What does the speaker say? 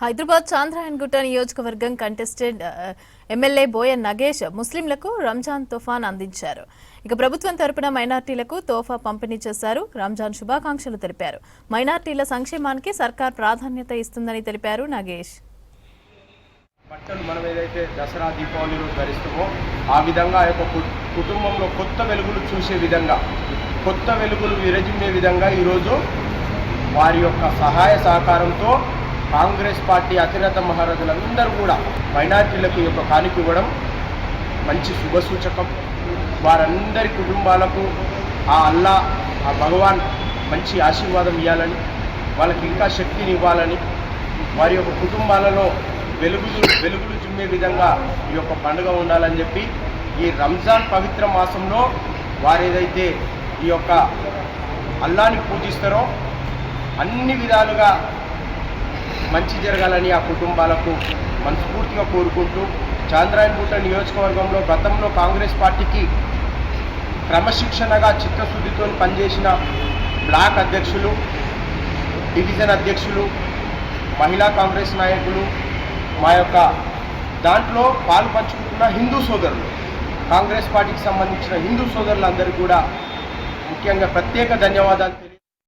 హైదరాబాద్ చాంద్రాయణగుట్ట నియోజకవర్గం contested MLA బోయన్ Nagesh ముస్లింలకు రంజాన్ తోఫాన్ అందించారు. ఇక ప్రభుత్వం తరపున మైనార్టీలకు తోఫా పంపిణీ చేశారు. రంజాన్ శుభాకాంక్షలు తెలిపారు. మైనార్టీల సంక్షేమానికి సర్కార్ ప్రాధాన్యత ఇస్తుందని తెలిపారు నగేష్. బట్టలు మనం ఏదైతే దసరా దీపావళిలో ధరిస్తామో ఆ విధంగా కుటుంబంలో కొత్త వెలుగులు చూసే విధంగా, కొత్త వెలుగులు విరజిమ్మే విధంగా ఈరోజు వారి యొక్క సహాయ సహకారంతో కాంగ్రెస్ పార్టీ అతిరథ మహారథులందరూ కూడా మైనార్టీలకు యొక్క కానుక ఇవ్వడం మంచి శుభసూచకం. వారందరి కుటుంబాలకు ఆ అల్లా, ఆ భగవాన్ మంచి ఆశీర్వాదం ఇవ్వాలని, వాళ్ళకి ఇంకా శక్తిని ఇవ్వాలని, వారి యొక్క కుటుంబాలలో వెలుగులు చుమ్మే విధంగా ఈ యొక్క పండుగ ఉండాలని చెప్పి ఈ రంజాన్ పవిత్ర మాసంలో వారు ఏదైతే ఈ యొక్క అల్లాని పూజిస్తారో అన్ని విధాలుగా మంచి జరగాలని ఆ కుటుంబాలకు మనస్ఫూర్తిగా కోరుకుంటూ, చాంద్రాయణగుట్ట నియోజకవర్గంలో గతంలో కాంగ్రెస్ పార్టీకి క్రమశిక్షణగా చిత్తశుద్ధితో పనిచేసిన బ్లాక్ అధ్యక్షులు, డివిజన్ అధ్యక్షులు, మహిళా కాంగ్రెస్ నాయకులు, మా యొక్క దాంట్లో పాలు పంచుకుంటున్న హిందూ సోదరులు, కాంగ్రెస్ పార్టీకి సంబంధించిన హిందూ సోదరులందరికీ కూడా ముఖ్యంగా ప్రత్యేక ధన్యవాదాలు.